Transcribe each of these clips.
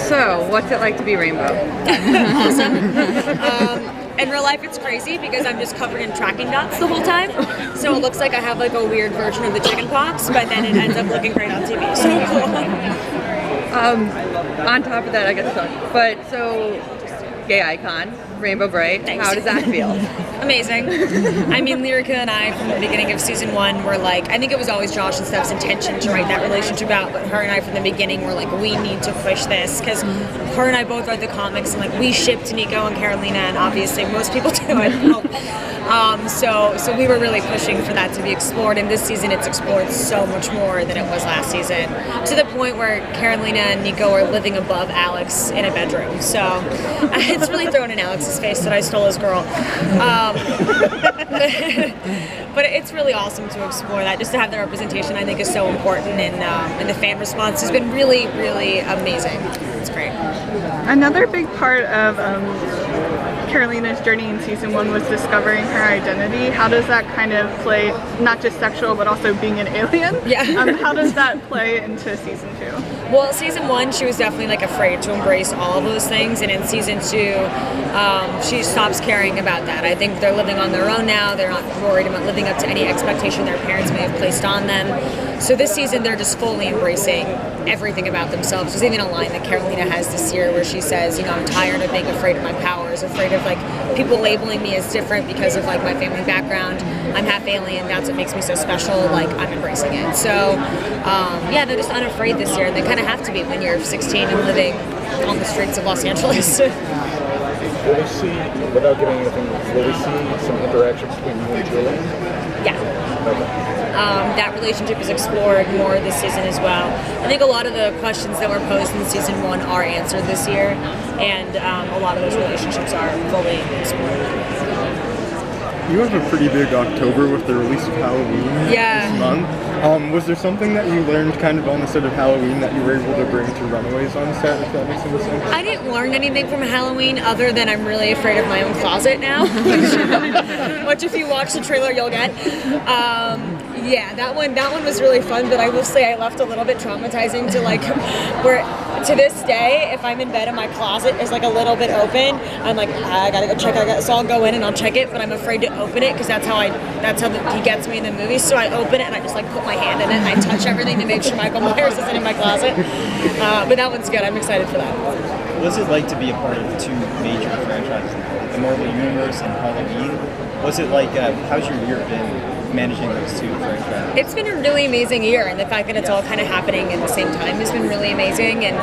So, what's it like to be Rainbow? Awesome. In real life, it's crazy because I'm just covered in tracking dots the whole time. So it looks like I have like a weird version of the chicken pox, but then it ends up looking great on TV. So cool. On top of that, I guess but so, gay icon, Rainbow Bright. Thanks. How does that feel? Amazing. I mean, Lyrica and I, from the beginning of season 1, were like, I think it was always Josh and Steph's intention to write that relationship out, but her and I, from the beginning, were like, we need to push this, because her and I both read the comics, and like, we shipped Nico and Karolina, and obviously most people do, I hope. So we were really pushing for that to be explored, and this season it's explored so much more than it was last season, to the point where Karolina and Nico are living above Alex in a bedroom. So it's really thrown in Alex's face that I stole his girl. But it's really awesome to explore that. Just to have the representation, I think, is so important, and the fan response has been really, really amazing. It's great. Another big part of Karolina's journey in season 1 was discovering her identity. How does that kind of play, not just sexual, but also being an alien? Yeah. How does that play into season 2? Well, season 1, she was definitely like afraid to embrace all of those things, and in season 2, she stops caring about that. I think they're living on their own now. They're not worried about living up to any expectation their parents may have placed on them. So this season, they're just fully embracing everything about themselves. There's even a line that Karolina has this year where she says, I'm tired of being afraid of my powers, afraid of like people labeling me as different because of like my family background. I'm half alien. That's what makes me so special. Like, I'm embracing it. So yeah, they're just unafraid this year, and they kind of have to be when you're 16 and living on the streets of Los Angeles. Will we see, without giving anything, will we see some interaction between you and Julie? Yeah. Okay. That relationship is explored more this season as well. I think a lot of the questions that were posed in season 1 are answered this year, and a lot of those relationships are fully explored. You have a pretty big October with the release of Halloween this month. Was there something that you learned kind of on the set of Halloween that you were able to bring to Runaways on set, if that makes any sense? I didn't learn anything from Halloween other than I'm really afraid of my own closet now, which if you watch the trailer you'll get. Yeah, that one was really fun, but I will say I left a little bit traumatizing to like where to this day, if I'm in bed and my closet is like a little bit open, I'm like, I gotta go check. So I'll go in and I'll check it, but I'm afraid to open it because that's how he gets me in the movie. So I open it and I just like put my hand in it and I touch everything to make sure Michael Myers isn't in my closet. But that one's good. I'm excited for that. What's it like to be a part of 2 major franchises, the Marvel Universe and Halloween? What's it like? How's your year been managing those 2 franchises? It's been a really amazing year, and the fact that it's all kind of happening at the same time has been really amazing. And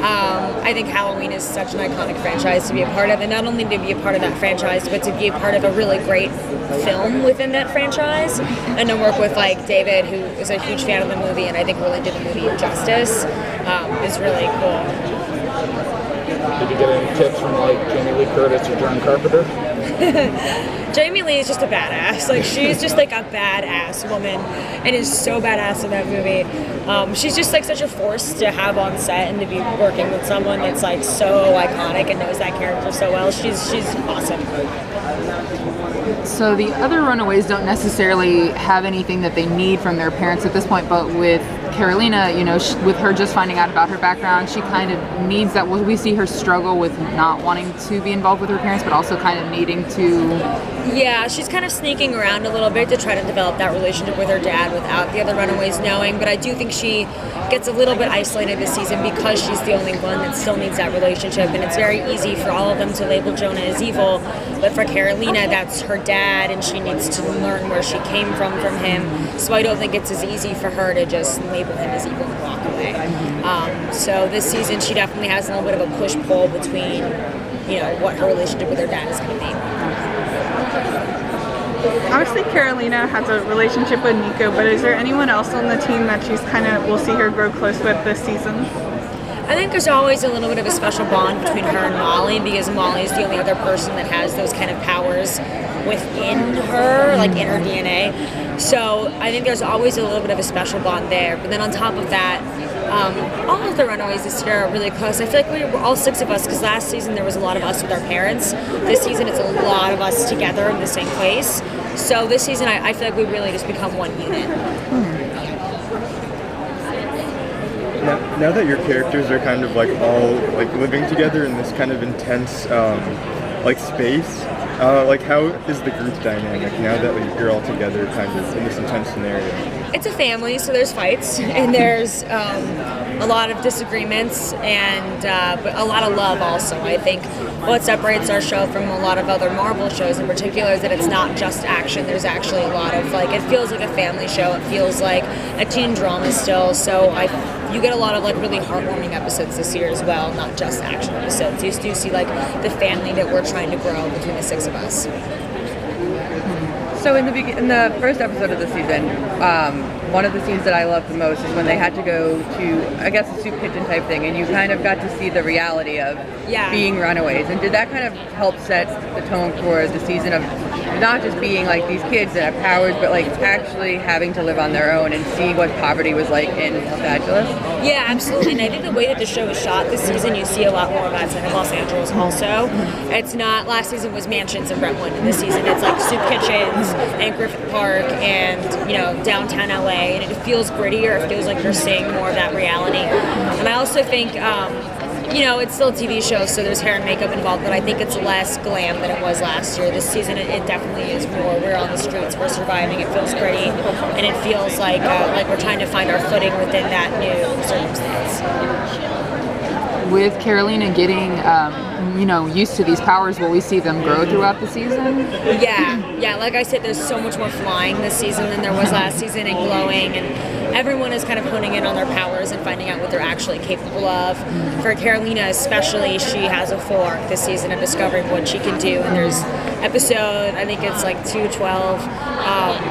I think Halloween is such an iconic franchise to be a part of, and not only to be a part of that franchise, but to be a part of a really great film within that franchise, and to work with like David, who is a huge fan of the movie, and I think really did the movie justice, is really cool. Did you get any tips from like Jamie Lee Curtis or John Carpenter? Jamie Lee is just a badass. Like, she's just like a badass woman and is so badass in that movie. She's just like such a force to have on set, and to be working with someone that's like so iconic and knows that character so well. She's awesome. So the other Runaways don't necessarily have anything that they need from their parents at this point, but with Karolina, with her just finding out about her background, she kind of needs that. We see her struggle with not wanting to be involved with her parents, but also kind of needing to. Yeah, she's kind of sneaking around a little bit to try to develop that relationship with her dad without the other Runaways knowing, but I do think she gets a little bit isolated this season because she's the only one that still needs that relationship, and it's very easy for all of them to label Jonah as evil, but for Karolina, that's her dad, and she needs to learn where she came from him, so I don't think it's as easy for her to just label him as evil and walk away. So this season, she definitely has a little bit of a push-pull between, what her relationship with her dad is going to be. Obviously, Karolina has a relationship with Nico, but is there anyone else on the team that we'll see her grow close with this season? I think there's always a little bit of a special bond between her and Molly, because Molly is the only other person that has those kind of powers within her, like in her DNA. So I think there's always a little bit of a special bond there. But then on top of that, all of the Runaways this year are really close. I feel like we were all 6 of us, because last season there was a lot of us with our parents. This season it's a lot of us together in the same place. So this season I feel like we really just become one unit. Now, now that your characters are kind of like all like living together in this kind of intense like space, like how is the group dynamic now that you're all together kind of in this intense scenario? It's a family, so there's fights and there's a lot of disagreements and but a lot of love also. I think what separates our show from a lot of other Marvel shows in particular is that it's not just action. There's actually a lot of like, it feels like a family show. It feels like a teen drama still. So you get a lot of like really heartwarming episodes this year as well, not just action episodes. You do see like the family that we're trying to grow between the 6 of us. So in the first episode of the season, one of the scenes that I loved the most is when they had to go to, I guess, a soup kitchen type thing, and you kind of got to see the reality of being runaways. And did that kind of help set the tone for the season of not just being like these kids that have powers, but like actually having to live on their own and seeing what poverty was like in Los Angeles? Yeah, absolutely. And I think the way that the show was shot this season, you see a lot more of that in Los Angeles also. It's not, last season was mansions in Brentwood, and this season it's like soup kitchens and Griffith Park and, you know, downtown LA, and it feels grittier. It feels like you're seeing more of that reality. And I also think, you know, it's still a TV show, so there's hair and makeup involved, but I think it's less glam than it was last year. This season, it definitely is more. We're on the streets, we're surviving. It feels gritty, and it feels like we're trying to find our footing within that new circumstance. With Karolina getting, you know, used to these powers, will we see them grow throughout the season? Yeah. Like I said, there's so much more flying this season than there was last season, and glowing, and everyone is kind of honing in on their powers and finding out what they're actually capable of. For Karolina especially, she has a full arc this season of discovering what she can do, and there's episode, I think it's like 212,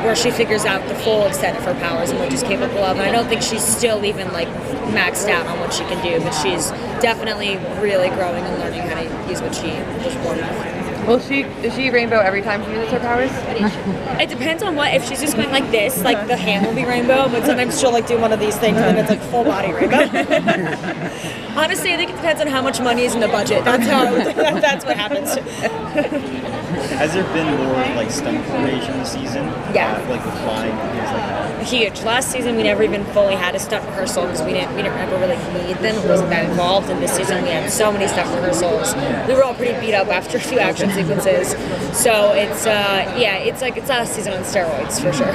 where she figures out the full extent of her powers and what she's capable of. And I don't think she's still even like maxed out on what she can do, but she's definitely really growing and learning how to use what she was born with. Does she rainbow every time she uses her powers? It depends on what. If she's just going like this, like the hand will be rainbow, but sometimes she'll like do one of these things and then it's like full body rainbow. Honestly, I think it depends on how much money is in the budget. That's what happens. Has there been more like stunt coordination this season? Yeah. Like with flying and things like that? Huge. Last season we never even fully had a stunt rehearsal because we didn't ever really need them. It wasn't that involved. And this season we had so many stunt rehearsals. We were all pretty beat up after a few action sequences. So it's it's last season on steroids for sure.